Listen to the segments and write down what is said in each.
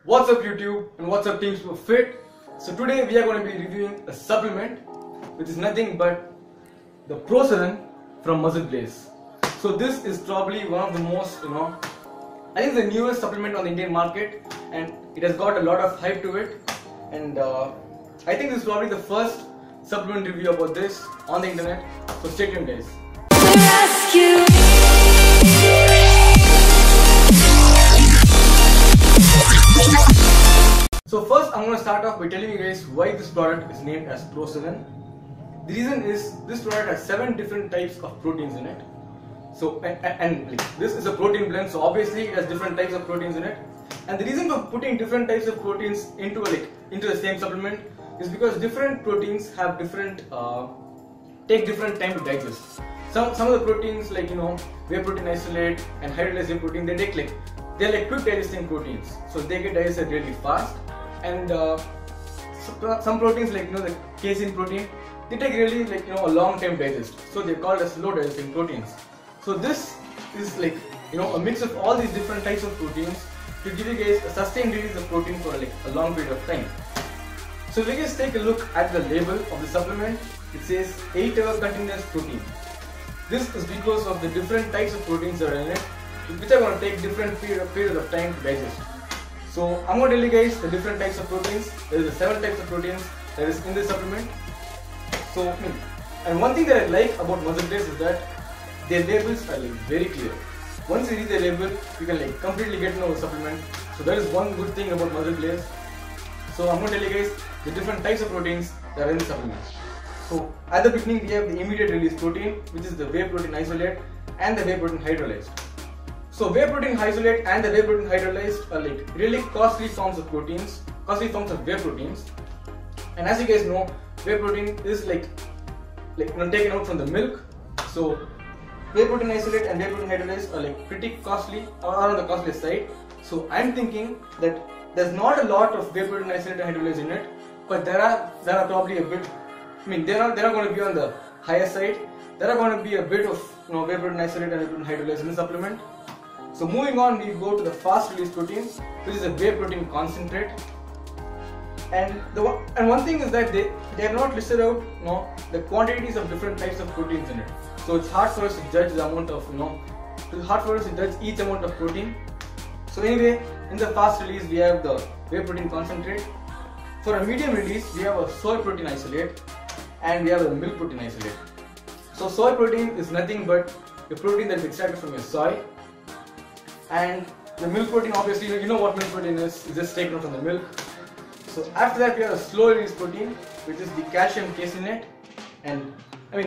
What's up YouTube and what's up Team Superfitt? So today we are going to be reviewing a supplement which is nothing but the Pro7 from Muscleblaze. So this is probably one of the most, I think the newest supplement on the Indian market, and it has got a lot of hype to it, and I think this is probably the first supplement review about this on the internet. So stay tuned guys. So first I'm going to start off by telling you guys why this product is named as Pro7. The reason is this product has 7 different types of proteins in it. So and this is a protein blend, so obviously it has different types of proteins in it. And the reason for putting different types of proteins into the same supplement is because different proteins have take different time to digest. Some of the proteins like whey protein isolate and hydrolyzed whey protein, they're like quick digesting proteins, so they get digested really fast. And some proteins like the casein protein, they take really a long time to digest, so they're called as slow digesting proteins. So this is a mix of all these different types of proteins to give you guys a sustained release of protein for a long period of time. So if you guys take a look at the label of the supplement, it says 8-hour continuous protein. This is because of the different types of proteins that are in it, which are going to take different periods of time to digest. So I'm going to tell you guys the different types of proteins. There is 7 types of proteins that is in this supplement. So, and one thing that I like about Muscleblaze is that their labels are very clear. Once you read the label, you can completely get to know the supplement. So that is one good thing about Muscleblaze. So I'm going to tell you guys the different types of proteins that are in the supplement. So at the beginning we have the immediate release protein, which is the whey protein isolate and the whey protein hydrolyzed. So whey protein isolate and the whey protein hydrolyzed are really costly forms of proteins, costly forms of whey proteins. And as you guys know, whey protein is taken out from the milk. So whey protein isolate and whey protein hydrolyzed are pretty costly, or on the costly side. So I'm thinking that there's not a lot of whey protein isolate and hydrolyzed in it, but there are probably a bit. They're not going to be on the higher side. There are going to be a bit of whey protein isolate and whey protein hydrolyzed in the supplement. So moving on, we go to the fast release protein, which is a whey protein concentrate. And one thing is that they have not listed out the quantities of different types of proteins in it. So it's hard for us to judge the amount of it's hard for us to judge each amount of protein. So anyway, in the fast release we have the whey protein concentrate. For a medium release we have a soy protein isolate and we have a milk protein isolate. So soy protein is nothing but a protein that is extracted from your soy, and the milk protein, obviously you know what milk protein is, it's just taken from the milk. So after that we have a slow release protein, which is the calcium caseinate. And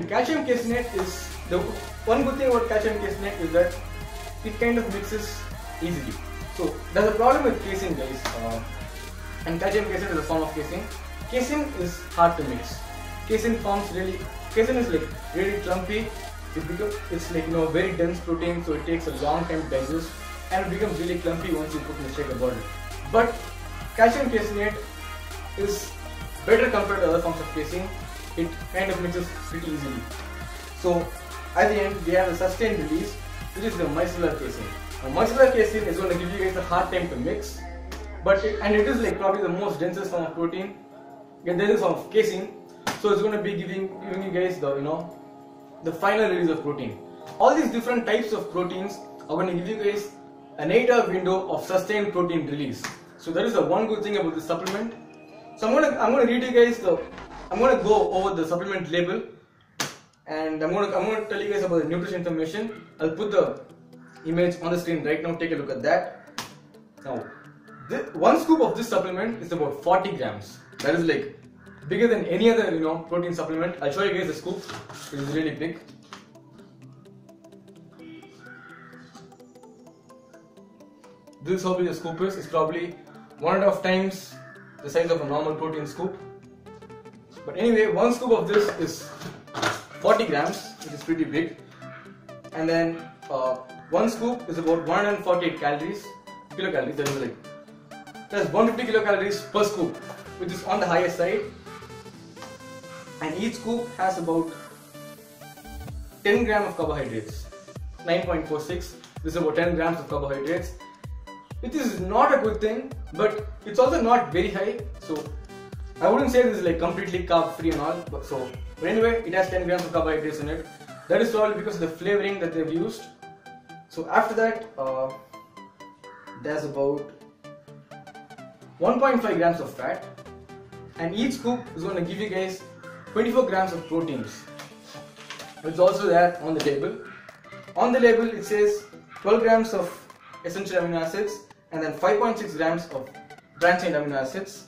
calcium caseinate is the one good thing about calcium caseinate is that it kind of mixes easily. So there's a problem with casein guys, and calcium caseinate is a form of casein. Casein is hard to mix. Casein is really clumpy. It's very dense protein, so it takes a long time to digest, and it becomes really clumpy once you put in a shaker bottle. But calcium caseinate is better compared to other forms of casein. It kind of mixes pretty easily. So at the end we have the sustained release, which is the micellar casein. Now micellar casein is going to give you guys a hard time to mix, but it is probably the most densest form of protein, densest form of casein. So it's going to be giving you guys the final release of protein. All these different types of proteins are going to give you guys an 8-hour window of sustained protein release. So that is the one good thing about this supplement. So I'm going to read you guys I'm going to go over the supplement label, and I'm going to tell you guys about the nutrition information. I'll put the image on the screen right now. Take a look at that. Now, one scoop of this supplement is about 40 grams. That is bigger than any other protein supplement. I'll show you guys the scoop. It is really big. This is how big the scoop is. It's probably 1.5 times the size of a normal protein scoop. But anyway, one scoop of this is 40 grams, which is pretty big. And then one scoop is about 148 kilocalories. That is that's 150 kilocalories per scoop, which is on the higher side. And each scoop has about 10 grams of carbohydrates, 9.46. This is about 10 grams of carbohydrates, which is not a good thing, but it's also not very high. So I wouldn't say this is like completely carb free and all. But anyway, it has 10 grams of carbohydrates in it. That is probably because of the flavoring that they've used. So after that, there's about 1.5 grams of fat, and each scoop is going to give you guys 24 grams of proteins. It's also there on the label. On the label it says 12 grams of essential amino acids and then 5.6 grams of branched-chain amino acids.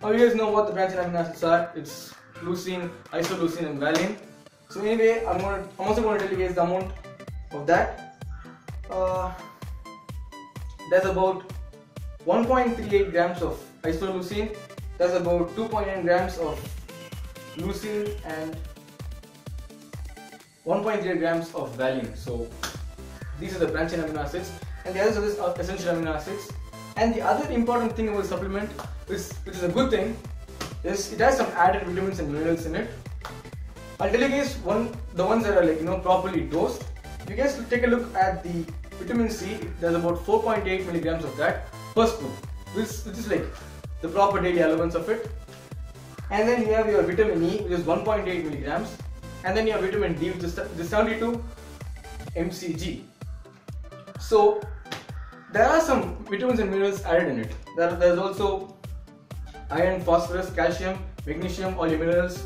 Now you guys know what the branched-chain amino acids are. It's leucine, isoleucine and valine. So anyway, I'm also going to tell you guys the amount of that. There's about 1.38 grams of isoleucine. There's about 2.9 grams of leucine and 1.3 grams of valine. So these are the branched-chain amino acids, and the others are essential amino acids. And the other important thing about the supplement, which is a good thing, is it has some added vitamins and minerals in it. I'll tell you guys the ones that are properly dosed. If you guys take a look at the vitamin C, there's about 4.8 milligrams of that per scoop, which is like the proper daily allowance of it. And then you have your vitamin E, which is 1.8 milligrams. And then you have vitamin D, which is 72 mcg. So there are some vitamins and minerals added in it. There's also iron, phosphorus, calcium, magnesium, all your minerals.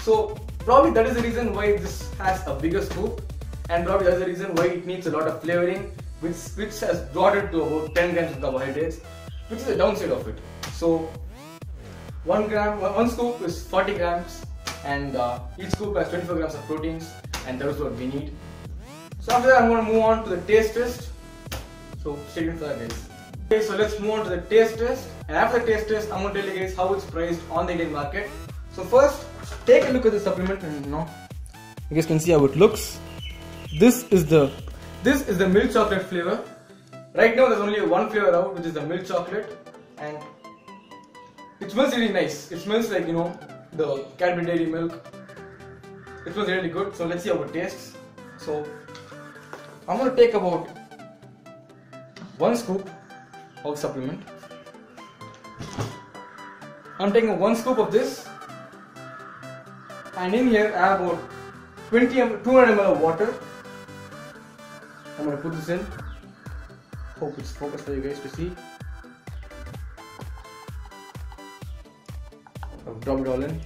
So probably that is the reason why this has a bigger scoop, and probably that's the reason why it needs a lot of flavoring, which has brought it to about 10 grams of carbohydrates, which is the downside of it. So one scoop is 40 grams, and each scoop has 24 grams of proteins, and that is what we need. So after that, I'm going to move on to the taste test. So stay tuned for that, guys. Okay, so let's move on to the taste test, and after the taste test, I'm going to tell you guys how it's priced on the Indian market. So first, take a look at the supplement, and you guys can see how it looks. This is the milk chocolate flavor. Right now, there's only one flavor out, which is the milk chocolate, and it smells really nice. It smells like the Cadbury Dairy milk. It smells really good. So let's see how it tastes. So I'm going to take about one scoop of supplement. I'm taking one scoop of this, and in here I have about 200 ml of water. I'm going to put this in. Hope it's focused for you guys to see. I've dropped it all in.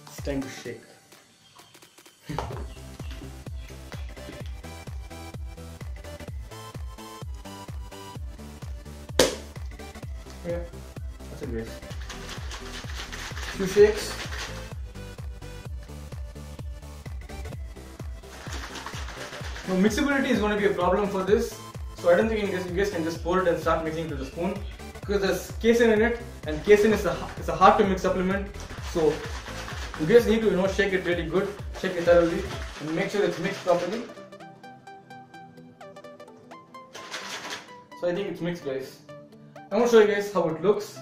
It's time to shake. Yeah, that's it, guys. Few shakes. Now, mixability is going to be a problem for this, so I don't think you guys can just pour it and start mixing to the spoon, because there's casein in it, and casein is a hard to mix supplement. So you guys need to shake it really good, shake it thoroughly, and make sure it's mixed properly. So I think it's mixed, guys. I'm going to show you guys how it looks.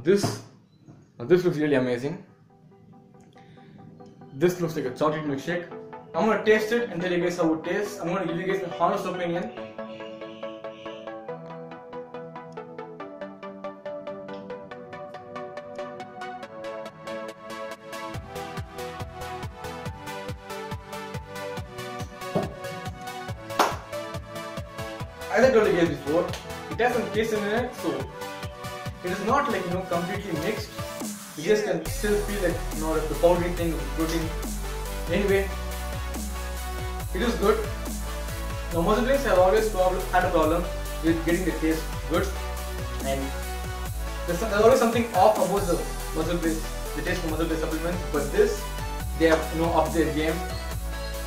This looks really amazing. This looks like a chocolate milkshake. I'm going to taste it and tell you guys how it tastes. I'm going to give you guys an honest opinion. As I told you guys before, it has some casein in it, so it is not like completely mixed. You guys can still feel like the powdery thing of the protein. Anyway, it is good. Now Muscleblaze have always had a problem with getting the taste good, and there's always something off about the Muscleblaze, the taste of Muscleblaze supplements. But this, they have upped their game.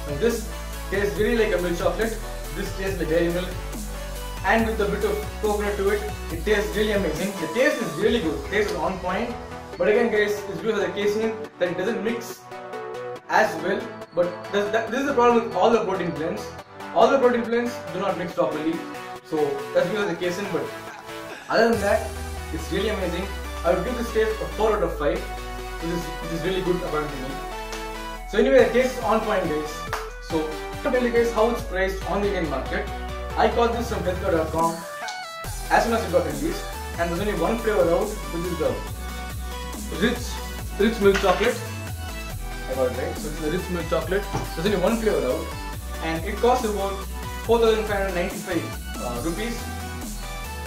Now this tastes really like a milk chocolate. This tastes like dairy milk, and with a bit of coconut to it, it tastes really amazing. The taste is really good. The taste is on point. But again, guys, it's because of the casein that it doesn't mix as well. But this is the problem with all the protein blends. All the protein blends do not mix properly. So that's because of the casein. But other than that, It's really amazing. I would give this taste a 4 out of 5, which is really good according to me. So anyway, the taste is on point, guys. So to tell you guys how it's priced on the Indian market, I got this from healthcare.com as soon as it got released, and there's only one flavor out, which is the rich milk chocolate. I got it right. So it's the rich milk chocolate. There's only one flavor out, and it costs about 4,595 rupees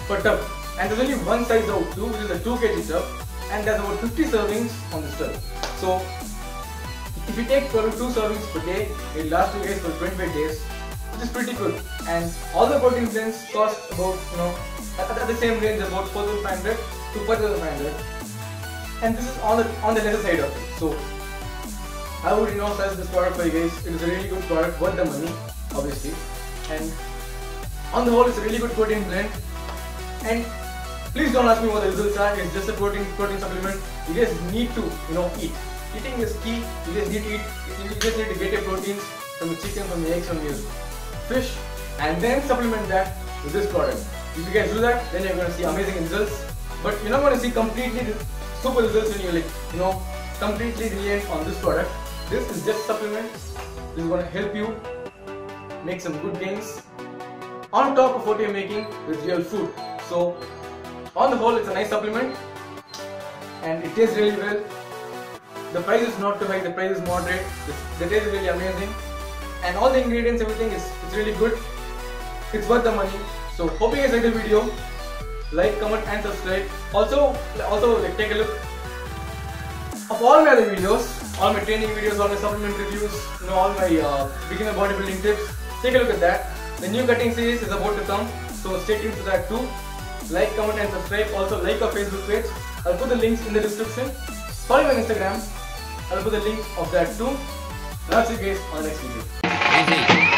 per tub. And there's only one size out too, which is a 2 kg tub, and there's about 50 servings on this tub. So if you take 2 servings per day, it lasts you guys for 25 days, which is pretty good. And all the protein blends cost about, at the same range, about 4,500 to 5,500. And this is on the lesser side of it. So I would suggest this product for you guys. It is a really good product, worth the money, obviously. And on the whole, it's a really good protein blend. And please don't ask me what the results are. It's just a protein supplement. You guys need to eat. Eating is key. You guys need to eat. You just need to get your proteins from the chicken, from the eggs, from your fish, and then supplement that with this product. If you guys do that, then you're going to see amazing results. But you're not going to see completely super results when you're completely reliant on this product. This is just supplement. This is going to help you make some good gains on top of what you're making with real food. So on the whole, it's a nice supplement, and it tastes really well. The price is not too high, the price is moderate, the taste is really amazing, and all the ingredients, everything it's really good. It's worth the money. So hope you guys like the video. Like, comment and subscribe. Also take a look of all my other videos, all my training videos, all my supplement reviews, all my beginner bodybuilding tips. Take a look at that. The new cutting series is about to come, so stay tuned to that too. Like, comment and subscribe. Also like our Facebook page. I'll put the links in the description. Follow me on Instagram. I'll put the link of that too. And I'll see you guys on the next video. Easy.